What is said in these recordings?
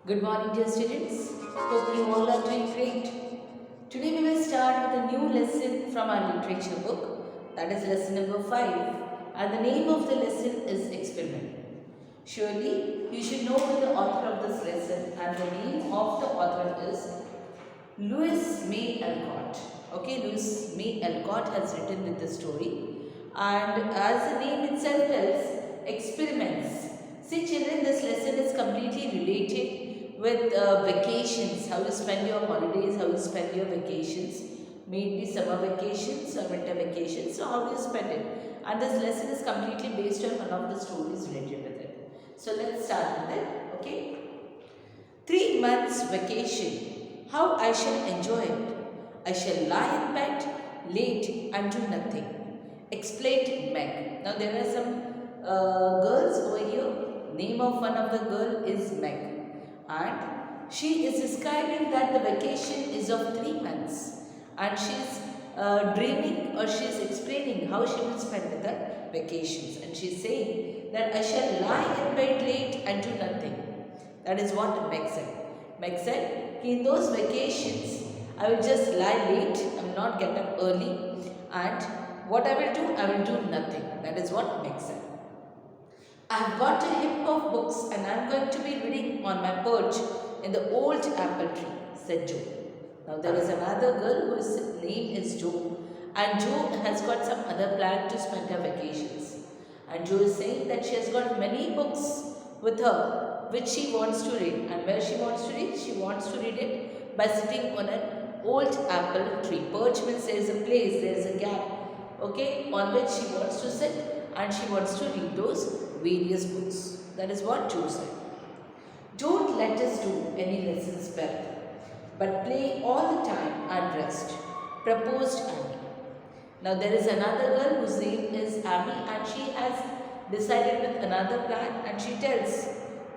Good morning, dear students. Hope you all are doing great. Today we will start with a new lesson from our literature book, that is lesson number 5, and the name of the lesson is Experiment. Surely you should know who the author of this lesson, and the name of the author is Louis May Alcott. Okay, Louis May Alcott has written with the story, and as the name itself tells, experiments. See children, this lesson is completely related with vacations, how you spend your holidays, how you spend your vacations, maybe summer vacations or winter vacations, so how do you spend it? And this lesson is completely based on one of the stories related with it. So let's start with it, okay? 3 months vacation, how I shall enjoy it. I shall lie in bed late and do nothing, explained Meg. Now there are some girls over here. Name of one of the girl is Meg, and she is describing that the vacation is of 3 months, and she is dreaming, or she is explaining how she will spend the vacations, and she is saying that I shall lie in bed late and do nothing. That is what Meg said. Meg said, in those vacations, I will just lie late, I will not get up early, and what I will do, I will do nothing. That is what Meg said. I have got a heap of books and I am going to be reading on my perch in the old apple tree, said Joe. Now there is another girl whose name is Jo, and Jo has got some other plan to spend her vacations. And Jo is saying that she has got many books with her which she wants to read. And where she wants to read? She wants to read it by sitting on an old apple tree. Perch means there is a place, there is a gap, okay, on which she wants to sit, and she wants to read those various books. That is what Jo said. Don't let us do any lessons, Beth, but play all the time and rest, proposed Amy. Now there is another girl whose name is Amy, and she has decided with another plan, and she tells,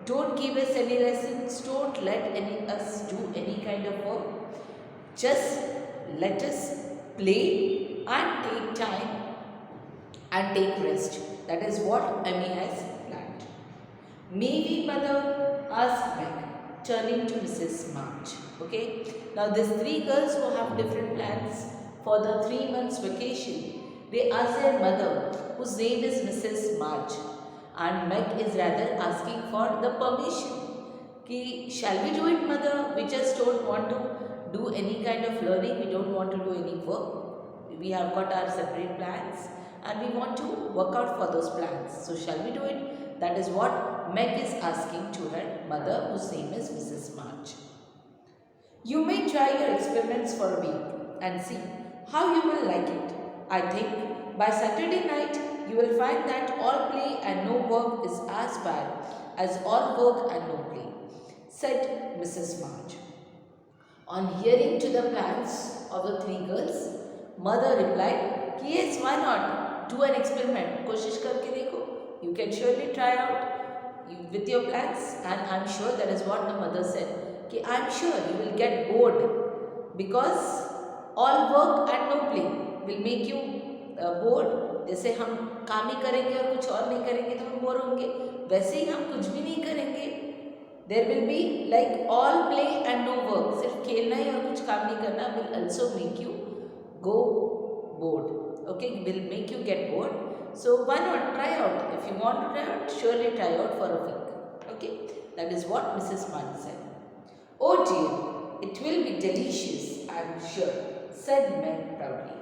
don't give us any lessons, don't let us do any kind of work, just let us play and take time and take rest. That is what Amy has planned. Maybe mother, asked Meg, turning to Mrs. March. Okay. Now these three girls who have different plans for the 3 months vacation, they ask their mother, whose name is Mrs. March, and Meg is rather asking for the permission. Ki, shall we do it, mother? We just don't want to do any kind of learning. We don't want to do any work. We have got our separate plans, and we want to work out for those plans. So shall we do it? That is what Meg is asking to her mother, whose name is Mrs. March. You may try your experiments for a week and see how you will like it. I think by Saturday night you will find that all play and no work is as bad as all work and no play, said Mrs. March. On hearing to the plans of the three girls, mother replied, yes, why not? Do an experiment. कोशिश करके देखो. You can surely try out with your plans, and I'm sure that is what the mother said. कि I'm sure you will get bored because all work and no play will make you bored. जैसे हम काम ही करेंगे और कुछ और नहीं करेंगे तो हम बोर होंगे, वैसे ही हम कुछ भी नहीं करेंगे. There will be like all play and no work. सिर्फ खेलना ही और कुछ काम नहीं करना will also make you go bored. Okay, will make you get bored. So why not try out? If you want to try out, surely try out for a week. Okay, that is what Mrs. March said. Oh dear, it will be delicious, I am sure, said Meg proudly.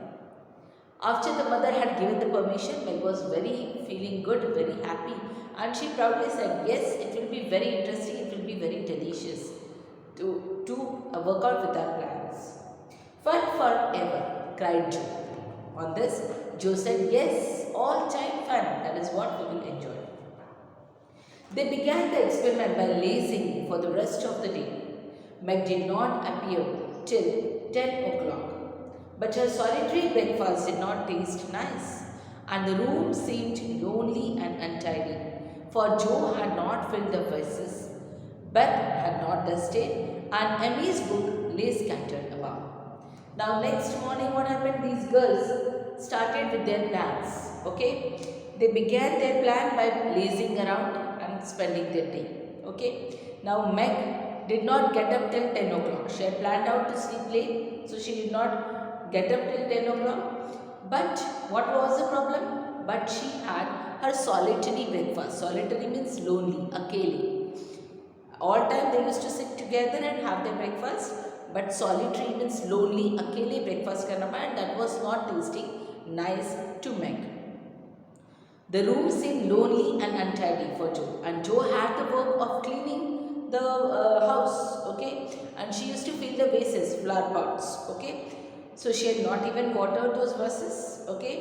After the mother had given the permission, Meg was very feeling good, very happy, and she proudly said, yes, it will be very interesting, it will be very delicious to work out with our plans. Fun forever, cried Joe. On this, Joe said, yes, all time fun, that is what we will enjoy. They began the experiment by lazing for the rest of the day. Meg did not appear till 10 o'clock, but her solitary breakfast did not taste nice, and the room seemed lonely and untidy, for Joe had not filled the vases, Beth had not dusted, and Emmy's book lay scattered about. Now next morning what happened? These girls started with their plans. Okay, they began their plan by lazing around and spending their day. Okay, now Meg did not get up till 10 o'clock. She had planned out to sleep late, so she did not get up till 10 o'clock. But what was the problem? But she had her solitary breakfast. Solitary means lonely, akeli. All time they used to sit together and have their breakfast. But solitary means lonely, akeli breakfast karna, and that was not tasting nice to Meg. The room seemed lonely and untidy for Jo, and Jo had the work of cleaning the house, okay, and she used to fill the vases, flower pots, okay. So she had not even watered those vases, okay.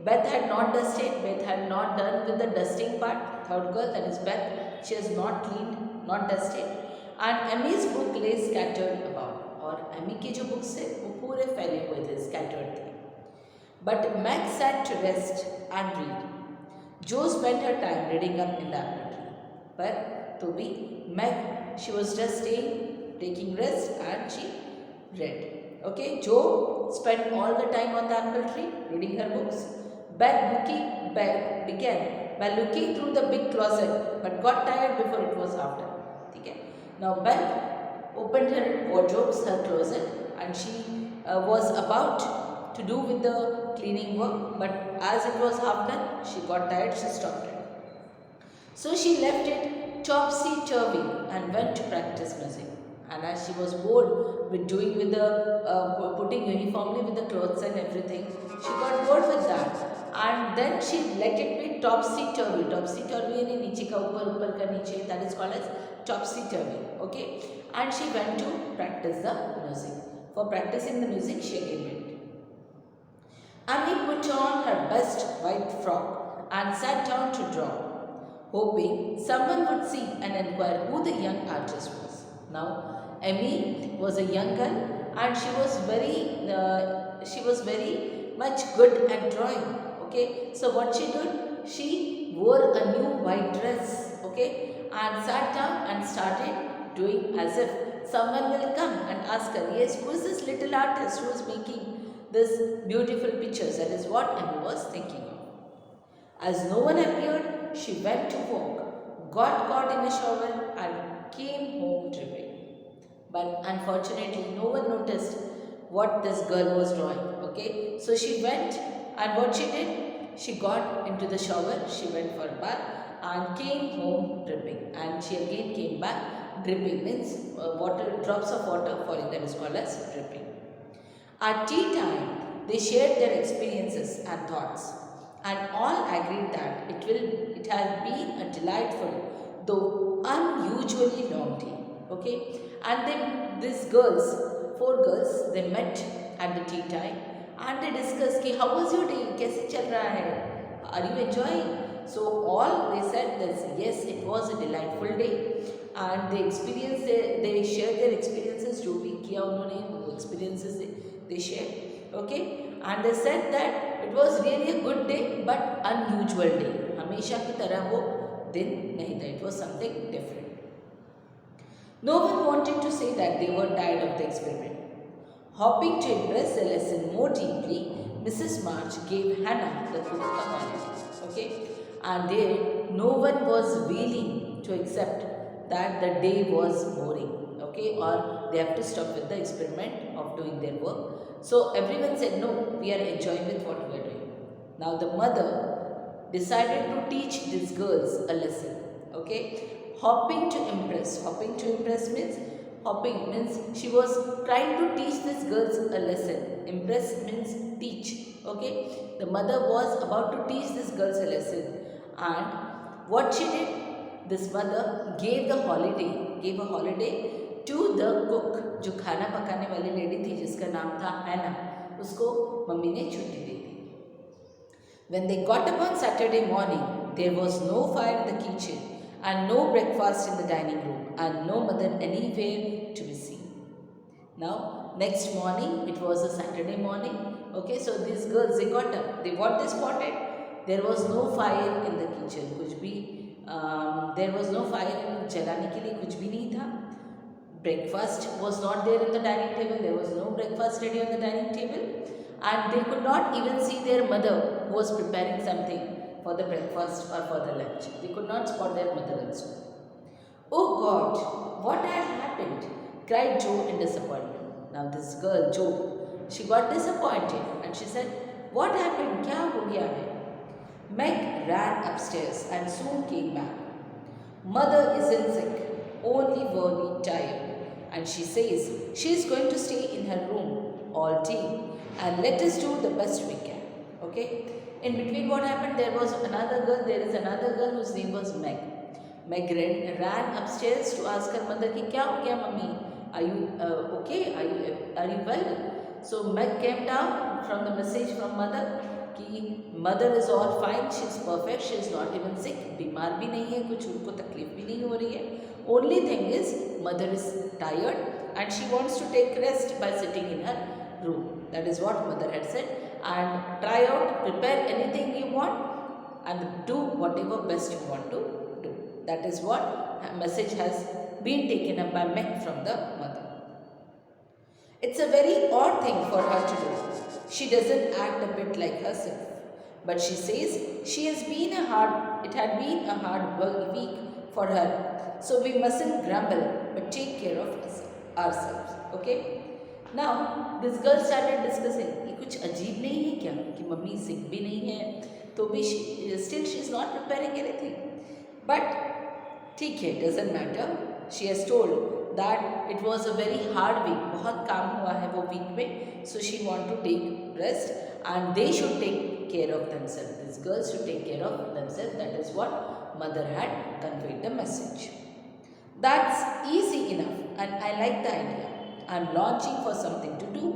Beth had not dusted, Beth had not done with the dusting part, third girl, that is Beth, she has not cleaned, not dusted, and Emmy's book lay scattered about, or Emmy के जो books है वो पूरे फैले हुए थे, scattered थे. But Meg sat to rest and read. Jo spent her time reading up in the laboratory. But to be Meg, she was just staying, taking rest, and she read. Okay, Jo spent all the time on the apple tree reading her books. Beth began by looking through the big closet, but got tired before it was after. Okay. Now Beth opened her wardrobes, her closet, and she was about to do with the cleaning work, but as it was half done, she got tired, she stopped it. So she left it topsy-turvy and went to practice music. And as she was bored with doing with the putting uniformly with the clothes and everything, she got bored with that. And then she let it be topsy-turvy. Topsy-turvy यानी नीचे का ऊपर का नीचे, that is called as topsy-turvy. Okay, and she went to practice the music. For practicing the music, she again went. Annie put on her best white frock and sat down to draw, hoping someone would see and inquire who the young artist was. Now, Emmy was a young girl and she was very much good at drawing. Okay, so what she did? She wore a new white dress. Okay, and sat down and started doing as if someone will come and ask her, yes, who is this little artist who is making this beautiful pictures? That is what Emmy was thinking of. As no one appeared, she went to walk, got caught in a shower and came home dripping. But unfortunately, no one noticed what this girl was drawing. Okay, so she went, and what she did? She got into the shower, she went for a bath and came home dripping. And she again came back dripping, means drops of water falling, that is called as dripping. At tea time, they shared their experiences and thoughts, and all agreed that it has been a delightful, though unusually long day. Okay, and these girls, 4 girls, they met at the tea time and they discussed कि how was your day? कैसे चल रहा है? Are you enjoying? So all they said that yes, it was a delightful day, and they shared their experiences. जो भी किया उन्होंने वो experiences they shared. Okay, and they said that it was really a good day but unusual day. हमेशा की तरह वो दिन नहीं था. It was something different. No one wanted to say that they were tired of the experiment. Hoping to impress the lesson more deeply, Mrs. March gave Hannah the cook a holiday. Okay, and there no one was willing to accept that the day was boring. Okay, or they have to stop with the experiment of doing their work. So everyone said no, we are enjoying with what we are doing. Now the mother decided to teach these girls a lesson. Okay, hoping to impress. Hoping to impress means she was trying to teach these girls a lesson. Impress means teach. Okay, the mother was about to teach these girls a lesson, and what she did, this mother gave a holiday to the cook, जो खाना पकाने वाली lady थी जिसका नाम था हैना, उसको मम्मी ने छुट्टी दे दी. When they got up on Saturday morning, there was no fire in the kitchen and no breakfast in the dining room and no mother anywhere to be seen. Now, next morning, it was a Saturday morning. Okay, so these girls, they got up. What they spotted? There was no fire in the kitchen. There was no fire in जलाने के लिए कुछ भी नहीं था. Breakfast was not there in the dining table. There was no breakfast ready on the dining table. And they could not even see their mother who was preparing something for the breakfast or for the lunch. They could not spot their mother also. Oh God, what had happened? cried Joe in disappointment. Now this girl, Joe, she got disappointed and she said, "What happened? Kya ho gaya hai?" Meg ran upstairs and soon came back. Mother isn't sick, only very tired, and she says she is going to stay in her room all day and let us do the best we can. Okay? In between what happened, there is another girl whose name was Meg. Meg ran upstairs to ask her mother ki kya ho gaya mummy? Are you okay? Are you well? So Meg came down from the message from mother कि mother is all fine, she is perfect, she is not even sick, बीमार भी नहीं है, कुछ उनको तकलीफ भी नहीं हो रही है. Only thing is mother is tired and she wants to take rest by sitting in her room. That is what mother had said. And try out, prepare anything you want and do whatever best you want to do. That is what message has been taken up by Meg from the mother. It's a very odd thing for her to do. She doesn't act a bit like herself, but she says it had been a hard week for her, so we mustn't grumble but take care of ourselves. Okay? Now this girl started discussing, ये कुछ अजीब नहीं है क्या कि mummy सिक भी नहीं है तो भी still she is not preparing anything. But ठीक है, doesn't matter. She has told that it was a very hard week, बहुत काम हुआ है वो वीक में, so she want to take rest and they should take care of themselves. These girls should take care of themselves. That is what mother had conveyed the message. That's easy enough and I like the idea. I'm launching for something to do,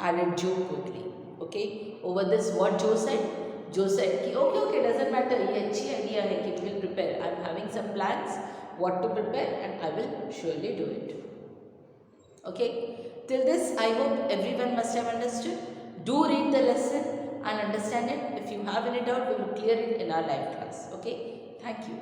added Joe quickly. Okay, over this what Joe said? Joe said कि okay, doesn't matter, ये अच्छी idea है कि we will prepare. I'm having some plans what to prepare and I will surely do it. Okay, till this I hope everyone must have understood. Do read the lesson and understand it. If you have any doubt, we will clear it in our live class. Okay, thank you.